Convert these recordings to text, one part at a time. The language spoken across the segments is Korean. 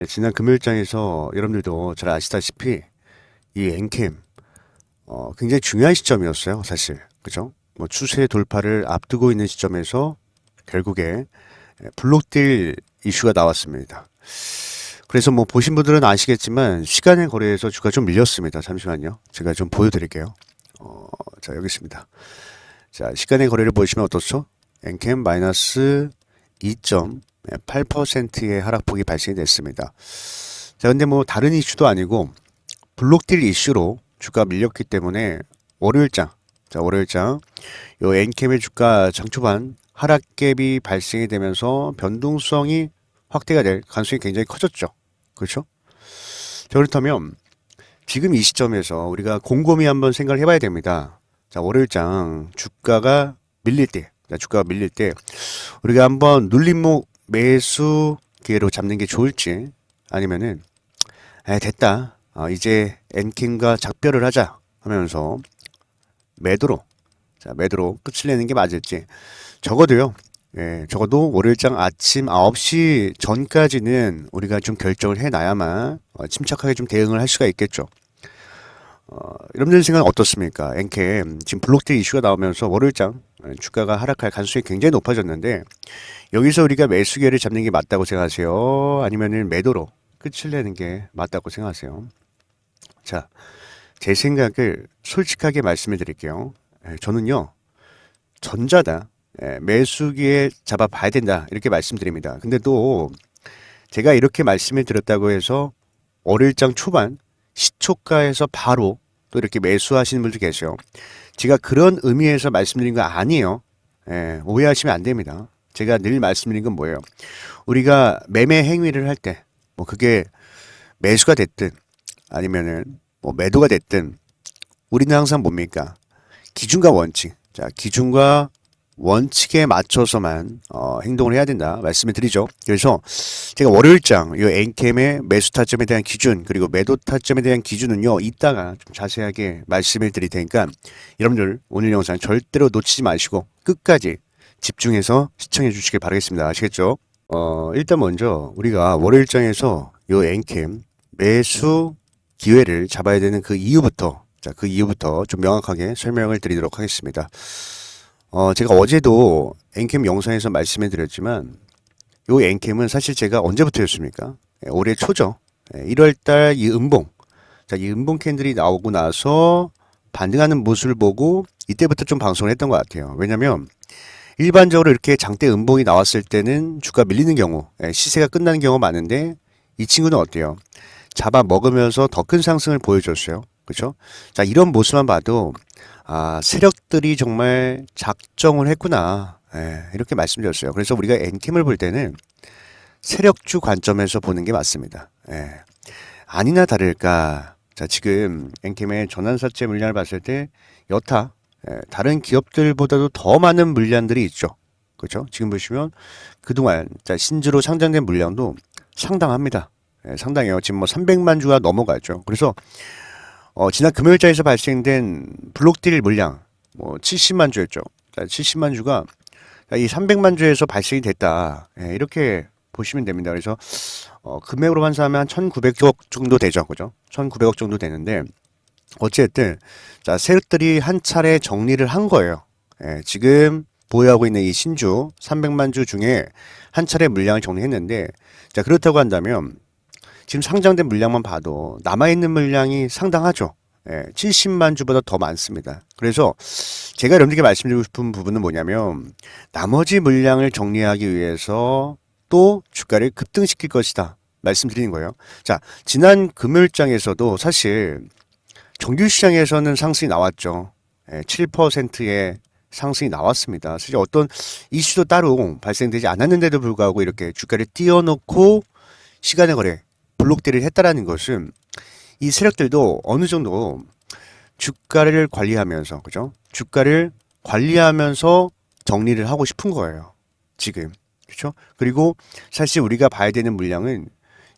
네, 지난 금요일장에서 여러분들도 잘 아시다시피 이 엔캠 굉장히 중요한 시점이었어요, 사실. 그죠? 뭐 추세 돌파를 앞두고 있는 시점에서 결국에 블록딜 이슈가 나왔습니다. 그래서 뭐 보신 분들은 아시겠지만 시간의 거래에서 주가 좀 밀렸습니다. 잠시만요. 제가 좀 보여드릴게요. 자, 여기 있습니다. 자, 시간의 거래를 보시면 어떻죠? 엔캠 마이너스 2.8%의 하락폭이 발생이 됐습니다. 자, 근데 뭐 다른 이슈도 아니고 블록딜 이슈로 주가 밀렸기 때문에 월요일장, 자, 월요일장 요 엔캠의 주가 장초반 하락갭이 발생이 되면서 변동성이 확대가 될 가능성이 굉장히 커졌죠. 그렇죠? 자, 그렇다면 지금 이 시점에서 우리가 곰곰이 한번 생각을 해봐야 됩니다. 자, 월요일장 주가가 밀릴 때, 자, 주가가 밀릴 때 우리가 한번 눌림목 매수 기회로 잡는 게 좋을지 아니면은 됐다. 이제 엔킴과 작별을 하자 하면서 매도로, 자, 매도로 끝을 내는 게 맞을지. 적어도요. 적어도 월요일장 아침 9시 전까지는 우리가 좀 결정을 해놔야만 침착하게 좀 대응을 할 수가 있겠죠. 여러분들 생각은 어떻습니까? 엔캠 지금 블록딜 이슈가 나오면서 월요일장 주가가 하락할 가능성이 굉장히 높아졌는데 여기서 우리가 매수 기회를 잡는 게 맞다고 생각하세요? 아니면은 매도로 끝을 내는 게 맞다고 생각하세요? 자, 제 생각을 솔직하게 말씀해 드릴게요. 저는요, 전자다. 매수기에 잡아봐야 된다. 이렇게 말씀드립니다. 근데 또 제가 이렇게 말씀을 드렸다고 해서 월요일장 초반 시초가에서 바로 또 이렇게 매수하시는 분들 계세요. 제가 그런 의미에서 말씀드린 거 아니에요. 오해하시면 안 됩니다. 제가 늘 말씀드린 건 뭐예요? 우리가 매매 행위를 할 때, 뭐 그게 매수가 됐든 아니면은 뭐 매도가 됐든 우리는 항상 뭡니까? 기준과 원칙. 자, 기준과 원칙에 맞춰서만 행동을 해야 된다 말씀을 드리죠. 그래서 제가 월요일장 이 엔캠의 매수 타점에 대한 기준 그리고 매도 타점에 대한 기준은요 이따가 좀 자세하게 말씀을 드릴 테니까 여러분들 오늘 영상 절대로 놓치지 마시고 끝까지 집중해서 시청해 주시길 바라겠습니다. 아시겠죠? 일단 먼저 우리가 월요일장에서 이 엔캠 매수 기회를 잡아야 되는 그 이유부터, 자, 그 이유부터 좀 명확하게 설명을 드리도록 하겠습니다. 제가 어제도 엔캠 영상에서 말씀해 드렸지만 요 엔캠은 사실 제가 언제부터였습니까? 올해 초죠. 1월달 이 음봉, 자, 이 음봉 캔들이 나오고 나서 반등하는 모습을 보고 이때부터 좀 방송을 했던 것 같아요. 왜냐면 일반적으로 이렇게 장대 음봉이 나왔을 때는 주가 밀리는 경우, 시세가 끝나는 경우가 많은데 이 친구는 어때요? 잡아 먹으면서 더 큰 상승을 보여줬어요. 그렇죠? 자, 이런 모습만 봐도 세력들이 정말 작정을 했구나. 이렇게 말씀드렸어요. 그래서 우리가 엔캠을 볼 때는 세력주 관점에서 보는 게 맞습니다. 아니나 다를까. 자, 지금 엔캠의 전환사채 물량을 봤을 때 여타 다른 기업들보다도 더 많은 물량들이 있죠. 그렇죠? 지금 보시면 그동안 자, 신주로 상장된 물량도 상당합니다. 상당해요. 지금 뭐 300만 주가 넘어가죠. 그래서 지난 금요일자에서 발생된 블록딜 물량 뭐 70만 주였죠. 자, 70만 주가 이 300만 주에서 발생이 됐다. 이렇게 보시면 됩니다. 그래서 금액으로 환산하면 한 1,900억 정도 되죠. 그죠? 1,900억 정도 되는데 어쨌든 자, 세력들이 한 차례 정리를 한 거예요. 지금 보유하고 있는 이 신주 300만 주 중에 한 차례 물량을 정리했는데 자, 그렇다고 한다면 지금 상장된 물량만 봐도 남아있는 물량이 상당하죠. 70만 주보다 더 많습니다. 그래서 제가 여러분들께 말씀드리고 싶은 부분은 뭐냐면 나머지 물량을 정리하기 위해서 또 주가를 급등시킬 것이다 말씀드리는 거예요. 자, 지난 금요일장에서도 사실 정규시장에서는 상승이 나왔죠. 7%의 상승이 나왔습니다. 사실 어떤 이슈도 따로 발생되지 않았는데도 불구하고 이렇게 주가를 띄워놓고 시간의 거래 블록딜을 했다라는 것은 이 세력들도 어느 정도 주가를 관리하면서, 그죠? 주가를 관리하면서 정리를 하고 싶은 거예요. 지금. 그렇죠? 그리고 사실 우리가 봐야 되는 물량은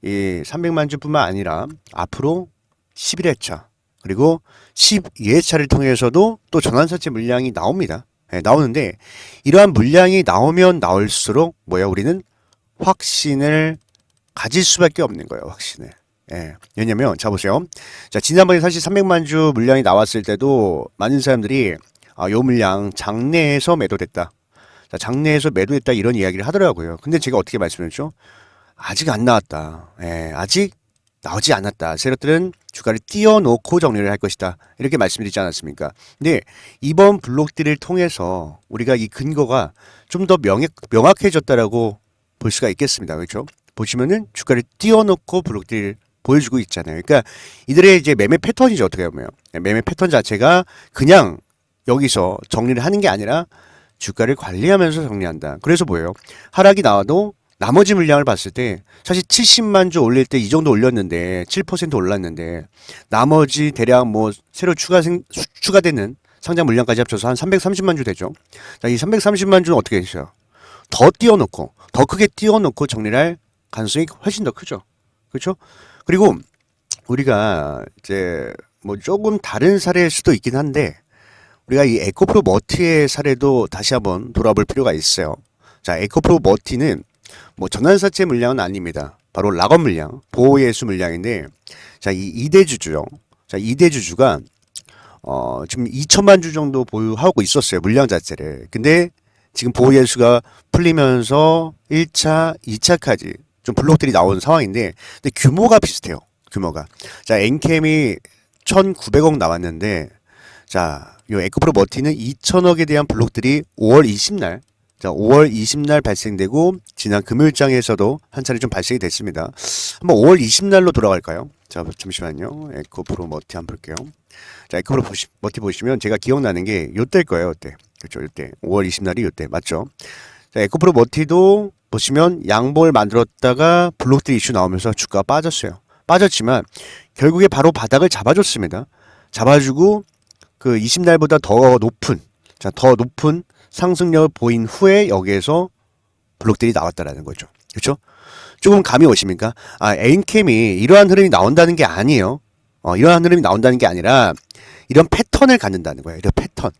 이 300만 주뿐만 아니라 앞으로 11회차 그리고 12회차를 통해서도 또 전환사채 물량이 나옵니다. 나오는데 이러한 물량이 나오면 나올수록 우리는 확신을 가질 수밖에 없는 거예요, 확신을. 예. 왜냐면, 자, 보세요. 자, 지난번에 사실 300만 주 물량이 나왔을 때도 많은 사람들이 요 물량 장내에서 매도됐다. 자, 장내에서 매도했다 이런 이야기를 하더라고요. 근데 제가 어떻게 말씀드렸죠? 아직 안 나왔다. 예, 아직 나오지 않았다. 세력들은 주가를 띄워놓고 정리를 할 것이다. 이렇게 말씀드리지 않았습니까? 근데 이번 블록들을 통해서 우리가 이 근거가 좀 더 명확해졌다라고 볼 수가 있겠습니다. 그렇죠? 보시면은 주가를 띄워놓고 블록들을 보여주고 있잖아요. 그러니까 이들의 이제 매매 패턴이죠. 어떻게 보면 매매 패턴 자체가 그냥 여기서 정리를 하는 게 아니라 주가를 관리하면서 정리한다. 그래서 뭐예요? 하락이 나와도 나머지 물량을 봤을 때 사실 70만 주 올릴 때 이 정도 올렸는데 7% 올랐는데 나머지 대략 뭐 새로 추가되는 상장 물량까지 합쳐서 한 330만 주 되죠. 자, 이 330만 주는 어떻게 되죠? 더 띄워놓고 더 크게 띄워놓고 정리를 할 가능성이 훨씬 더 크죠. 그렇죠? 그리고 우리가 이제 뭐 조금 다른 사례일 수도 있긴 한데 우리가 이 에코프로 머티의 사례도 다시 한번 돌아볼 필요가 있어요. 자, 에코프로 머티는 뭐 전환사채 물량은 아닙니다. 바로 락업 물량, 보호예수 물량인데, 자, 이 이대주주요. 자, 이대주주가 지금 2천만 주 정도 보유하고 있었어요. 물량 자체를. 근데 지금 보호예수가 풀리면서 1차, 2차까지 좀 블록들이 나온 상황인데, 근데 규모가 비슷해요. 규모가. 자, 엔캠이 1,900억 나왔는데, 자, 요 에코프로 머티는 2천억에 대한 블록들이 5월 20날, 자, 5월 20날 발생되고, 지난 금요일장에서도 한 차례 좀 발생이 됐습니다. 한번 5월 20날로 돌아갈까요? 자, 잠시만요. 에코프로 머티 한번 볼게요. 자, 에코프로 머티 보시면 제가 기억나는 게 요때일 거예요, 요때. 그렇죠, 요때. 5월 20날이 요때. 맞죠? 자, 에코프로 머티도 보시면 양봉을 만들었다가 블록들 이슈 나오면서 주가가 빠졌어요. 빠졌지만, 결국에 바로 바닥을 잡아줬습니다. 잡아주고, 그 20날보다 더 높은, 자, 더 높은 상승력을 보인 후에 여기에서 블록들이 나왔다라는 거죠. 그렇죠? 조금 감이 오십니까? 에인캠이 이러한 흐름이 나온다는 게 아니에요. 이러한 흐름이 나온다는 게 아니라 이런 패턴을 갖는다는 거예요. 이런 패턴.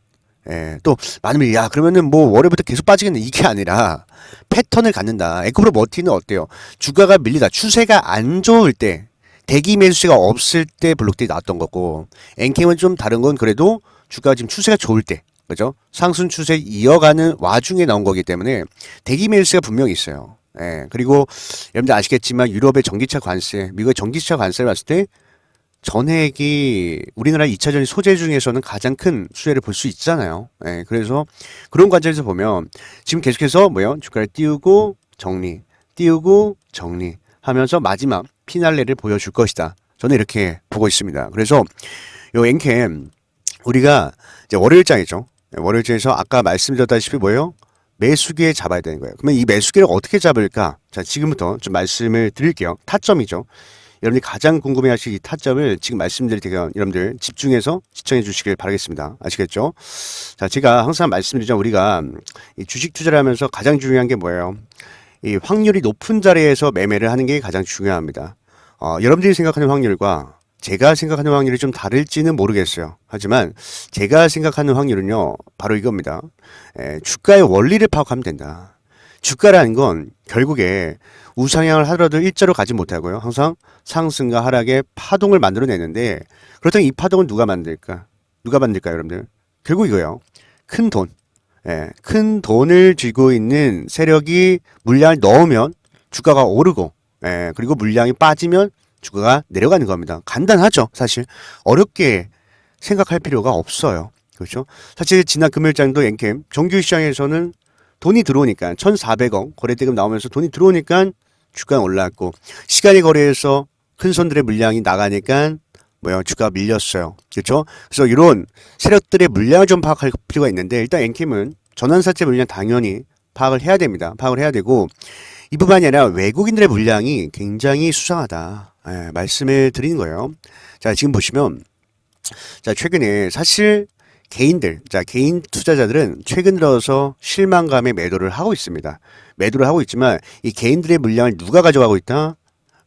예, 또 많은 분이 야 그러면은 뭐 월요일부터 계속 빠지겠네 이게 아니라 패턴을 갖는다. 에코프로 머티는 어때요? 주가가 밀리다 추세가 안 좋을 때 대기 매수세가 없을 때 블록들이 나왔던 거고 엔캠은 좀 다른 건 그래도 주가가 지금 추세가 좋을 때 그죠? 상승 추세 이어가는 와중에 나온 거기 때문에 대기 매수세가 분명히 있어요. 예, 그리고 여러분들 아시겠지만 유럽의 전기차 관세, 미국의 전기차 관세를 봤을 때 전액이 우리나라 2차전지 소재 중에서는 가장 큰 수혜를 볼 수 있잖아요. 예, 그래서 그런 관점에서 보면 지금 계속해서 뭐요? 주가를 띄우고 정리, 띄우고 정리 하면서 마지막 피날레를 보여줄 것이다. 저는 이렇게 보고 있습니다. 그래서 요 엔캠 우리가 이제 월요일장이죠. 월요일장에서 아까 말씀드렸다시피 뭐예요? 매수기에 잡아야 되는 거예요. 그러면 이 매수기를 어떻게 잡을까? 자, 지금부터 좀 말씀을 드릴게요. 타점이죠. 여러분들이 가장 궁금해하실 이 타점을 지금 말씀드릴 테니까 여러분들 집중해서 시청해 주시길 바라겠습니다. 아시겠죠? 자, 제가 항상 말씀드리죠. 우리가 이 주식 투자를 하면서 가장 중요한 게 뭐예요? 이 확률이 높은 자리에서 매매를 하는 게 가장 중요합니다. 여러분들이 생각하는 확률과 제가 생각하는 확률이 좀 다를지는 모르겠어요. 하지만 제가 생각하는 확률은요, 바로 이겁니다. 주가의 원리를 파악하면 된다. 주가라는 건 결국에 우상향을 하더라도 일자로 가지 못하고요. 항상 상승과 하락의 파동을 만들어내는데 그렇다면 이 파동은 누가 만들까? 누가 만들까요, 여러분들? 결국 이거예요. 큰 돈. 큰 돈을 쥐고 있는 세력이 물량을 넣으면 주가가 오르고, 그리고 물량이 빠지면 주가가 내려가는 겁니다. 간단하죠, 사실. 어렵게 생각할 필요가 없어요. 그렇죠? 사실 지난 금요일장도 엔캠 정규 시장에서는 돈이 들어오니까 1,400억 거래대금 나오면서 돈이 들어오니까 주가가 올라왔고 시간의 거래에서 큰 손들의 물량이 나가니까 뭐야 주가가 밀렸어요. 그렇죠? 그래서 이런 세력들의 물량을 좀 파악할 필요가 있는데 일단 엔캠은 전환사채 물량 당연히 파악을 해야 됩니다. 파악을 해야 되고 이뿐만이 아니라 외국인들의 물량이 굉장히 수상하다. 말씀을 드리는 거예요. 자, 지금 보시면 자, 최근에 사실 개인들, 자, 개인 투자자들은 최근 들어서 실망감에 매도를 하고 있습니다. 매도를 하고 있지만 이 개인들의 물량을 누가 가져가고 있다?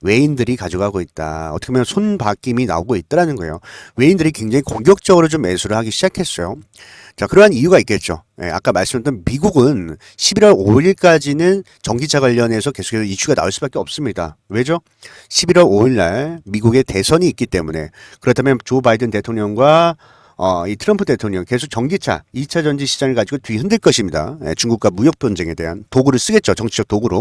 외인들이 가져가고 있다. 어떻게 보면 손바뀜이 나오고 있다라는 거예요. 외인들이 굉장히 공격적으로 좀 매수를 하기 시작했어요. 자, 그러한 이유가 있겠죠. 예, 아까 말씀드렸던 미국은 11월 5일까지는 전기차 관련해서 계속해서 이슈가 나올 수밖에 없습니다. 왜죠? 11월 5일 날 미국의 대선이 있기 때문에. 그렇다면 조 바이든 대통령과 이 트럼프 대통령 계속 전기차 2차 전지 시장을 가지고 뒤흔들 것입니다. 예, 중국과 무역 분쟁에 대한 도구를 쓰겠죠. 정치적 도구로.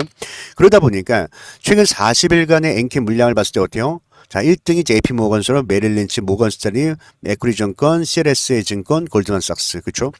그러다 보니까 최근 40일간의 엔캠 물량을 봤을 때 어때요? 자, 1등이 JP 모건스로 메릴 린치, 모건 스탠리, 에쿠리 증권, CLSA 증권, 골드만삭스. 그렇죠?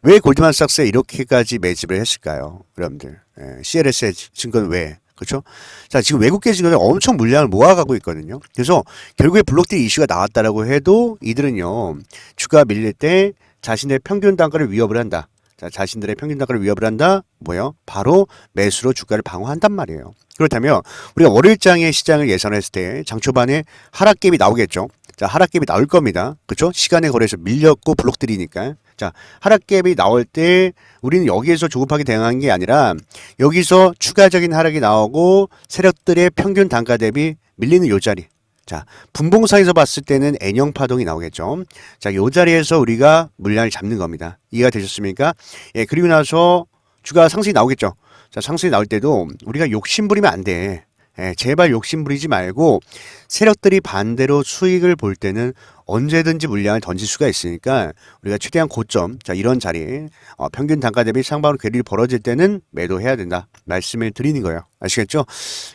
왜 골드만삭스에 이렇게까지 매집을 했을까요? 여러분들. 예, CLSA 증권 왜? 그렇죠? 자, 지금 외국계 증권이 엄청 물량을 모아가고 있거든요. 그래서 결국에 블록딜 이슈가 나왔다라고 해도 이들은요, 주가 밀릴 때 자신의 평균 단가를 위협을 한다. 자, 자신들의 평균 단가를 위협을 한다. 뭐요? 바로 매수로 주가를 방어한단 말이에요. 그렇다면 우리가 월요일장의 시장을 예상했을 때 장 초반에 하락갭이 나오겠죠. 자, 하락갭이 나올 겁니다. 그렇죠? 시간에 걸려서 밀렸고 블록들이니까. 자, 하락갭이 나올 때 우리는 여기에서 조급하게 대응한 게 아니라 여기서 추가적인 하락이 나오고 세력들의 평균 단가 대비 밀리는 요 자리. 자, 분봉상에서 봤을 때는 N형 파동이 나오겠죠. 자, 요 자리에서 우리가 물량을 잡는 겁니다. 이해가 되셨습니까? 예, 그리고 나서 주가 상승이 나오겠죠. 자, 상승이 나올 때도 우리가 욕심 부리면 안 돼. 예, 제발 욕심 부리지 말고 세력들이 반대로 수익을 볼 때는 언제든지 물량을 던질 수가 있으니까 우리가 최대한 고점, 자, 이런 자리, 평균 단가 대비 상방으로 괴리를 벌어질 때는 매도해야 된다. 말씀을 드리는 거예요. 아시겠죠?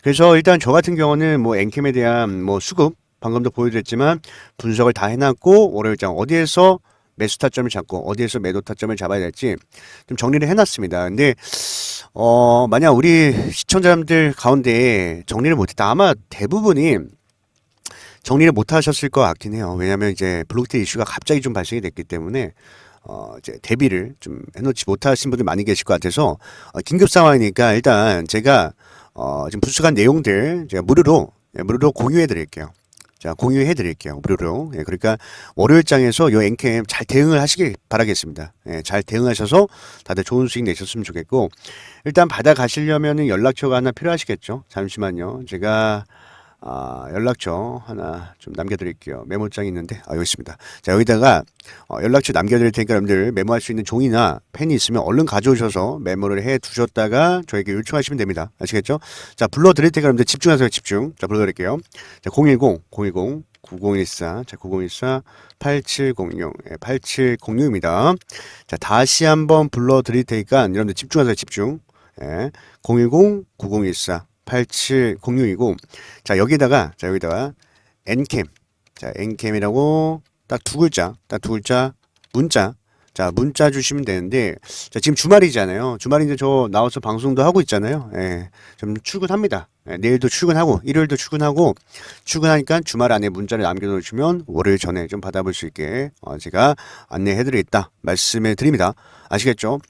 그래서 일단 저 같은 경우는 뭐 엔캠에 대한 뭐 수급, 방금도 보여드렸지만 분석을 다 해놨고 월요일장 어디에서 매수 타점을 잡고 어디에서 매도 타점을 잡아야 될지 좀 정리를 해놨습니다. 근데 만약 우리 시청자분들 가운데 정리를 못했다. 아마 대부분이 정리를 못 하셨을 것 같긴 해요. 왜냐하면 이제 블록딜 이슈가 갑자기 좀 발생이 됐기 때문에 이제 대비를 좀 해놓지 못하신 분들 많이 계실 것 같아서 긴급 상황이니까 일단 제가 지금 분석한 내용들 제가 무료로 공유해 드릴게요. 자, 공유해 드릴게요. 무료로. 예, 그러니까 월요일장에서 요 엔캠 잘 대응을 하시길 바라겠습니다. 예, 잘 대응하셔서 다들 좋은 수익 내셨으면 좋겠고 일단 받아 가시려면은 연락처가 하나 필요하시겠죠. 잠시만요. 제가 연락처 하나 좀 남겨드릴게요. 메모장이 있는데, 여기 있습니다. 자, 여기다가 연락처 남겨드릴 테니까 여러분들 메모할 수 있는 종이나 펜이 있으면 얼른 가져오셔서 메모를 해 두셨다가 저에게 요청하시면 됩니다. 아시겠죠? 자, 불러드릴 테니까 여러분들 집중하세요. 집중. 자, 불러드릴게요. 자, 9014, 자, 9014, 8706, 예, 8706입니다. 자, 다시 한번 불러드릴 테니까 여러분들 집중하세요. 집중. 예, 010-9014. 8706이고 자 여기다가 엔캠 자 엔캠이라고 딱 두 글자 문자 자 문자 주시면 되는데 자 지금 주말이잖아요. 주말인데 저 나와서 방송도 하고 있잖아요. 예, 좀 출근합니다. 예, 내일도 출근하고 일요일도 출근하니까 주말 안에 문자를 남겨놓으시면 월요일 전에 좀 받아볼 수 있게 제가 안내해드리겠다 말씀해 드립니다. 아시겠죠?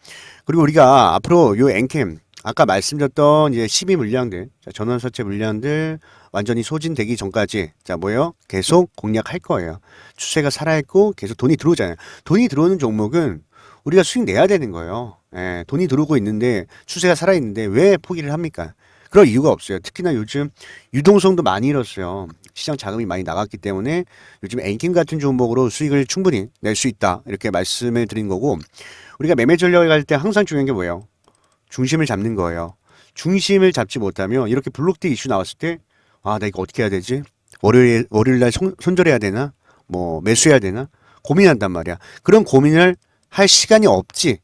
그리고 우리가 앞으로 요 엔캠 아까 말씀드렸던 이제 12 물량들, 자, 전환사채 물량들 완전히 소진되기 전까지, 자, 뭐예요? 계속 공략할 거예요. 추세가 살아있고 계속 돈이 들어오잖아요. 돈이 들어오는 종목은 우리가 수익 내야 되는 거예요. 예, 돈이 들어오고 있는데 추세가 살아있는데 왜 포기를 합니까? 그럴 이유가 없어요. 특히나 요즘 유동성도 많이 잃었어요. 시장 자금이 많이 나갔기 때문에 요즘 엔킴 같은 종목으로 수익을 충분히 낼 수 있다. 이렇게 말씀을 드린 거고, 우리가 매매 전략을 할 때 항상 중요한 게 뭐예요? 중심을 잡는 거예요. 중심을 잡지 못하면 이렇게 블록딜 이슈 나왔을 때, 나 이거 어떻게 해야 되지? 월요일 날 손절해야 되나? 뭐 매수해야 되나? 고민한단 말이야. 그런 고민을 할 시간이 없지.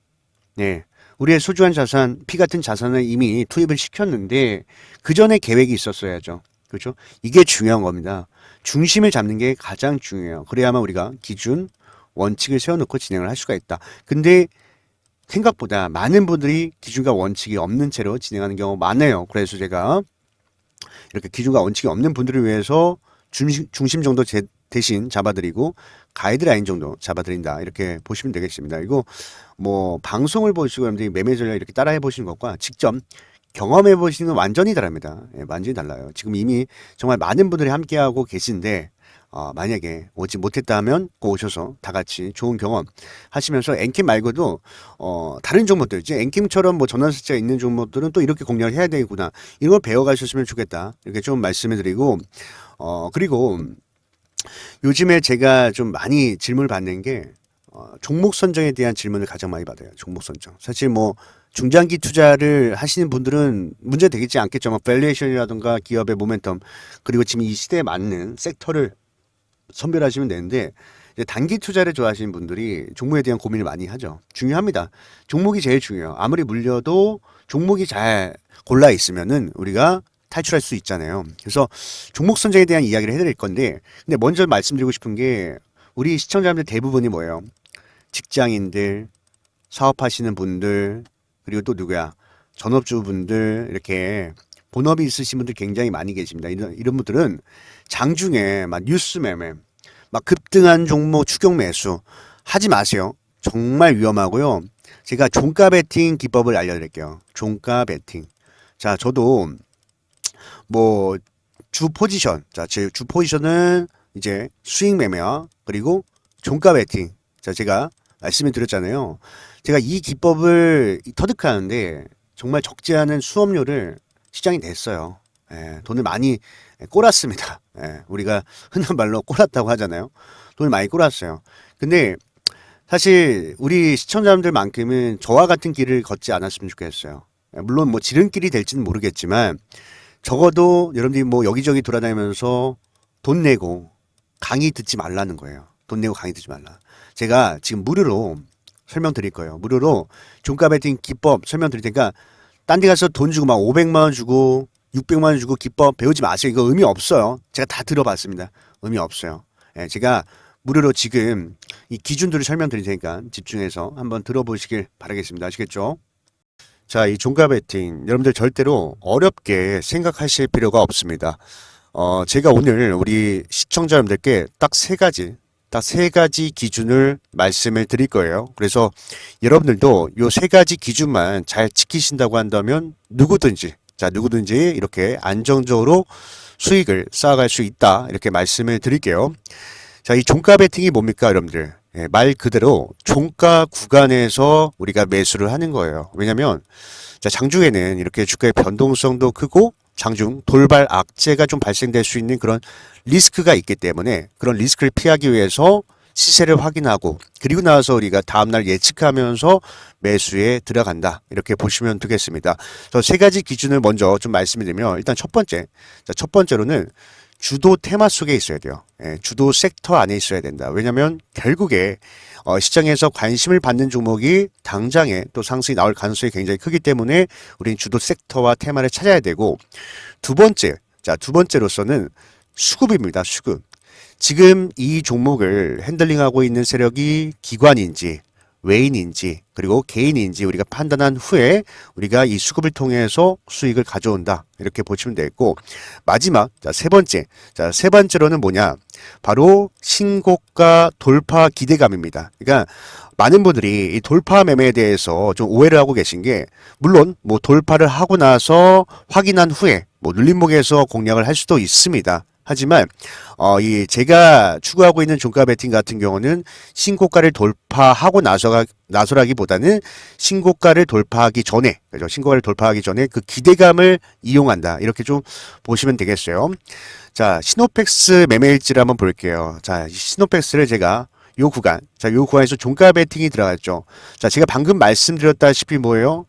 네. 우리의 소중한 자산, 피 같은 자산을 이미 투입을 시켰는데 그 전에 계획이 있었어야죠. 그렇죠? 이게 중요한 겁니다. 중심을 잡는 게 가장 중요해요. 그래야만 우리가 기준, 원칙을 세워놓고 진행을 할 수가 있다. 근데 생각보다 많은 분들이 기준과 원칙이 없는 채로 진행하는 경우가 많아요. 그래서 제가 이렇게 기준과 원칙이 없는 분들을 위해서 중심 정도 대신 잡아드리고 가이드라인 정도 잡아드린다. 이렇게 보시면 되겠습니다. 이거 뭐 방송을 보시고 여러분들이 매매 전략 이렇게 따라해 보시는 것과 직접 경험해 보시는 건 완전히 다릅니다. 예, 완전히 달라요. 지금 이미 정말 많은 분들이 함께하고 계신데 만약에 오지 못했다 하면 꼭 오셔서 다 같이 좋은 경험 하시면서 엔캠 말고도 다른 종목들 이제 엔캠처럼 뭐 전환사채가 있는 종목들은 또 이렇게 공략을 해야 되구나 이런 걸 배워가셨으면 좋겠다 이렇게 좀 말씀을 드리고 그리고 요즘에 제가 좀 많이 질문을 받는 게 종목 선정에 대한 질문을 가장 많이 받아요. 종목 선정. 사실 뭐 중장기 투자를 하시는 분들은 문제 되겠지 않겠죠. 뭐 밸류에이션이라든가 기업의 모멘텀 그리고 지금 이 시대에 맞는 섹터를 선별하시면 되는데 이제 단기 투자를 좋아하시는 분들이 종목에 대한 고민을 많이 하죠. 중요합니다. 종목이 제일 중요해요. 아무리 물려도 종목이 잘 골라 있으면은 우리가 탈출할 수 있잖아요. 그래서 종목 선정에 대한 이야기를 해드릴 건데 근데 먼저 말씀드리고 싶은 게 우리 시청자분들 대부분이 뭐예요? 직장인들, 사업하시는 분들, 그리고 또 누구야? 전업주분들, 이렇게 본업이 있으신 분들 굉장히 많이 계십니다. 이런 분들은 장중에 막 뉴스 매매, 막 급등한 종목 추격 매수 하지 마세요. 정말 위험하고요. 제가 종가 베팅 기법을 알려드릴게요. 종가 베팅. 자, 저도 뭐 주 포지션, 자, 제 주 포지션은 이제 수익 매매와 그리고 종가 베팅. 자, 제가 말씀을 드렸잖아요. 제가 이 기법을 터득하는데 정말 적지 않은 수업료를 시장이 냈어요. 예, 돈을 많이 꼬랐습니다. 예, 우리가 흔한 말로 꼬랐다고 하잖아요. 돈을 많이 꼬랐어요. 근데 사실 우리 시청자분들만큼은 저와 같은 길을 걷지 않았으면 좋겠어요. 예, 물론 뭐 지름길이 될지는 모르겠지만 적어도 여러분들이 뭐 여기저기 돌아다니면서 돈 내고 강의 듣지 말라는 거예요. 돈 내고 강의 듣지 말라. 제가 지금 무료로 설명드릴 거예요. 무료로 종가 베팅 기법 설명드릴 테니까 딴 데 가서 돈 주고 막 500만 원 주고 600만 원 주고 기법 배우지 마세요. 이거 의미 없어요. 제가 다 들어봤습니다. 의미 없어요. 예, 제가 무료로 지금 이 기준들을 설명드릴 테니까 집중해서 한번 들어보시길 바라겠습니다. 아시겠죠? 자, 이 종가 베팅 여러분들 절대로 어렵게 생각하실 필요가 없습니다. 제가 오늘 우리 시청자 여러분들께 딱 세 가지 기준을 말씀을 드릴 거예요. 그래서 여러분들도 요 세 가지 기준만 잘 지키신다고 한다면 누구든지 이렇게 안정적으로 수익을 쌓아갈 수 있다. 이렇게 말씀을 드릴게요. 자, 이 종가 베팅이 뭡니까, 여러분들? 예, 말 그대로 종가 구간에서 우리가 매수를 하는 거예요. 왜냐면 자, 장중에는 이렇게 주가의 변동성도 크고 장중 돌발 악재가 좀 발생될 수 있는 그런 리스크가 있기 때문에 그런 리스크를 피하기 위해서 시세를 확인하고 그리고 나서 우리가 다음날 예측하면서 매수에 들어간다. 이렇게 보시면 되겠습니다. 저 세 가지 기준을 먼저 좀 말씀드리면 일단 첫 번째로는 주도 테마 속에 있어야 돼요. 예, 주도 섹터 안에 있어야 된다. 왜냐하면 결국에 시장에서 관심을 받는 종목이 당장에 또 상승이 나올 가능성이 굉장히 크기 때문에 우리는 주도 섹터와 테마를 찾아야 되고 두 번째로서는 수급입니다. 수급. 지금 이 종목을 핸들링하고 있는 세력이 기관인지 외인인지 그리고 개인인지 우리가 판단한 후에 우리가 이 수급을 통해서 수익을 가져온다. 이렇게 보시면 되겠고 마지막 세 번째로는 뭐냐? 바로 신고가 돌파 기대감입니다. 그러니까 많은 분들이 이 돌파 매매에 대해서 좀 오해를 하고 계신 게 물론 뭐 돌파를 하고 나서 확인한 후에 뭐 눌림목에서 공략을 할 수도 있습니다. 하지만 이 제가 추구하고 있는 종가 베팅 같은 경우는 신고가를 돌파하고 나서라기보다는 신고가를 돌파하기 전에 그죠? 신고가를 돌파하기 전에 그 기대감을 이용한다. 이렇게 좀 보시면 되겠어요. 자, 시노펙스 매매일지를 한번 볼게요. 자, 시노펙스를 제가 요 구간에서 종가 베팅이 들어갔죠. 자, 제가 방금 말씀드렸다시피 뭐예요?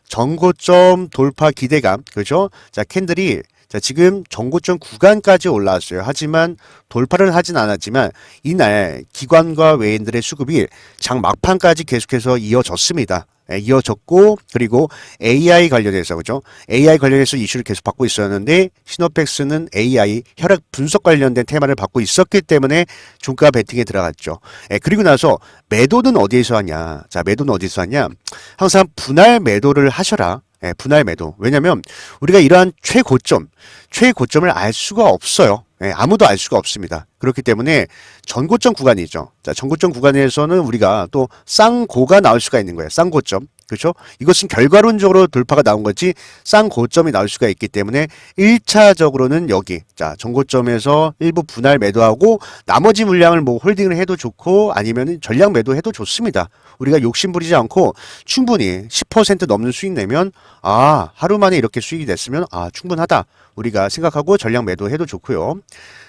전고점 돌파 기대감, 그죠? 자, 캔들이 자, 지금 전고점 구간까지 올라왔어요. 하지만 돌파를 하진 않았지만 이날 기관과 외인들의 수급이 장 막판까지 계속해서 이어졌습니다. 이어졌고 그리고 AI 관련해서 그죠? AI 관련해서 이슈를 계속 받고 있었는데 시노펙스는 AI 혈액 분석 관련된 테마를 받고 있었기 때문에 종가 베팅에 들어갔죠. 그리고 나서 매도는 어디에서 하냐? 자, 매도는 어디서 하냐? 항상 분할 매도를 하셔라. 분할 매도. 왜냐면 우리가 이러한 최고점을 알 수가 없어요. 아무도 알 수가 없습니다. 그렇기 때문에 전고점 구간이죠. 자, 전고점 구간에서는 우리가 또 쌍고가 나올 수가 있는 거예요. 쌍고점. 그렇죠? 이것은 결과론적으로 돌파가 나온 거지 쌍고점이 나올 수가 있기 때문에 1차적으로는 여기 자 전고점에서 일부 분할 매도하고 나머지 물량을 뭐 홀딩을 해도 좋고 아니면 전량 매도해도 좋습니다. 우리가 욕심 부리지 않고 충분히 10% 넘는 수익 내면 아 하루 만에 이렇게 수익이 됐으면 아 충분하다 우리가 생각하고 전량 매도해도 좋고요.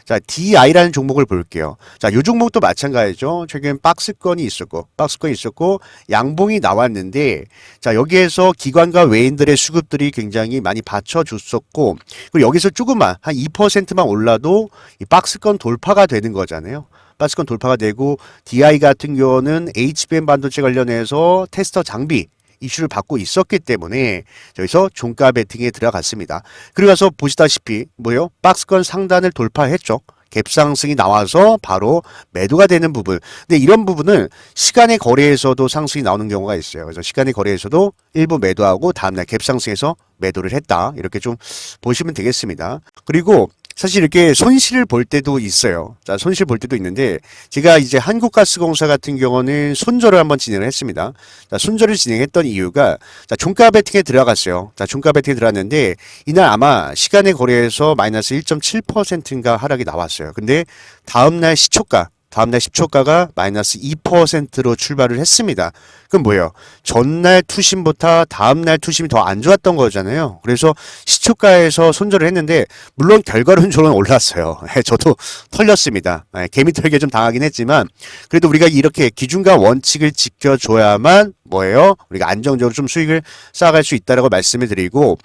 자, DI라는 종목을 볼게요. 자, 이 종목도 마찬가지죠. 최근 박스권이 있었고, 양봉이 나왔는데, 자, 여기에서 기관과 외인들의 수급들이 굉장히 많이 받쳐줬었고, 그리고 여기서 조금만, 한 2%만 올라도 이 박스권 돌파가 되는 거잖아요. 박스권 돌파가 되고, DI 같은 경우는 HBM 반도체 관련해서 테스터 장비, 이슈를 받고 있었기 때문에 저기서 종가 베팅에 들어갔습니다. 그리고 나서 보시다시피 뭐요? 박스권 상단을 돌파했죠. 갭상승이 나와서 바로 매도가 되는 부분. 근데 이런 부분은 시간의 거래에서도 상승이 나오는 경우가 있어요. 그래서 시간의 거래에서도 일부 매도하고 다음날 갭상승해서 매도를 했다. 이렇게 좀 보시면 되겠습니다. 그리고 사실 이렇게 손실을 볼 때도 있어요. 자, 손실 볼 때도 있는데 제가 이제 한국가스공사 같은 경우는 손절을 한번 진행을 했습니다. 자, 손절을 진행했던 이유가 자, 종가 베팅에 들어갔어요. 자, 종가 베팅에 들어갔는데 이날 아마 시간의 거래에서 마이너스 1.7%인가 하락이 나왔어요. 근데 다음날 시초가가 마이너스 2%로 출발을 했습니다. 그럼 뭐예요? 전날 투심보다 다음날 투심이 더 안 좋았던 거잖아요. 그래서 시초가에서 손절을 했는데 물론 결과론적으로는 올랐어요. 저도 털렸습니다. 개미 털기에 좀 당하긴 했지만 그래도 우리가 이렇게 기준과 원칙을 지켜줘야만 뭐예요? 우리가 안정적으로 좀 수익을 쌓아갈 수 있다라고 말씀을 드리고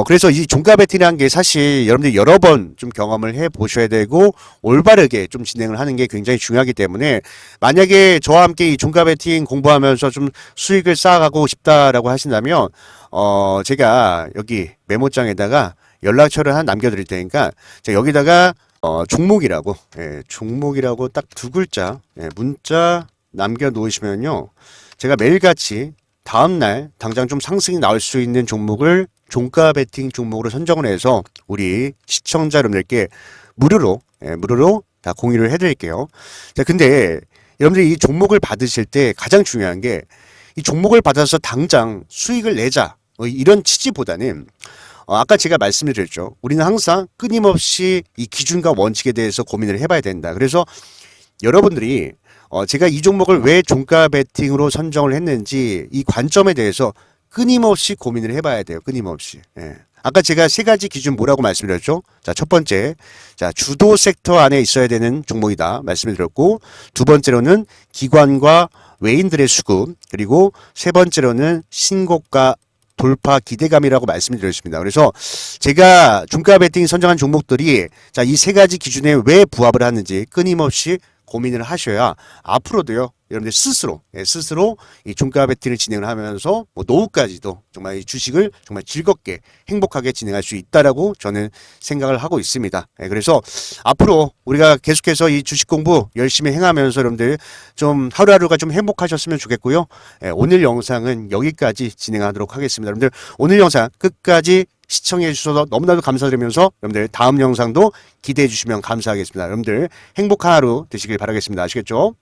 그래서 이 종가 베팅이라는 게 사실 여러분들이 여러 번 좀 경험을 해 보셔야 되고 올바르게 좀 진행을 하는 게 굉장히 중요하기 때문에 만약에 저와 함께 이 종가 베팅 공부하면서 좀 수익을 쌓아가고 싶다라고 하신다면 제가 여기 메모장에다가 연락처를 하나 남겨드릴 테니까 제가 여기다가 종목이라고 종목이라고 딱 두 글자 문자 남겨 놓으시면요 제가 매일같이 다음날 당장 좀 상승이 나올 수 있는 종목을 종가 베팅 종목으로 선정을 해서 우리 시청자 여러분들께 무료로 다 공유를 해드릴게요. 자, 근데 여러분들이 이 종목을 받으실 때 가장 중요한 게 이 종목을 받아서 당장 수익을 내자 이런 취지보다는 아까 제가 말씀을 드렸죠. 우리는 항상 끊임없이 이 기준과 원칙에 대해서 고민을 해봐야 된다. 그래서 여러분들이 제가 이 종목을 왜 종가 베팅으로 선정을 했는지 이 관점에 대해서 끊임없이 고민을 해봐야 돼요. 끊임없이. 아까 제가 세 가지 기준 뭐라고 말씀드렸죠? 자, 첫 번째, 자, 주도 섹터 안에 있어야 되는 종목이다 말씀을 드렸고, 두 번째로는 기관과 외인들의 수급, 그리고 세 번째로는 신고가 돌파 기대감이라고 말씀을 드렸습니다. 그래서 제가 종가 베팅 선정한 종목들이 자, 이 세 가지 기준에 왜 부합을 하는지 끊임없이 고민을 하셔야 앞으로도요 여러분들 스스로 이 종가 베팅을 진행을 하면서 뭐 노후까지도 정말 이 주식을 정말 즐겁게 행복하게 진행할 수 있다라고 저는 생각을 하고 있습니다. 그래서 앞으로 우리가 계속해서 이 주식 공부 열심히 행하면서 여러분들 좀 하루하루가 좀 행복하셨으면 좋겠고요. 오늘 영상은 여기까지 진행하도록 하겠습니다. 여러분들 오늘 영상 끝까지 시청해 주셔서 너무나도 감사드리면서 여러분들 다음 영상도 기대해 주시면 감사하겠습니다. 여러분들 행복한 하루 되시길 바라겠습니다. 아시겠죠?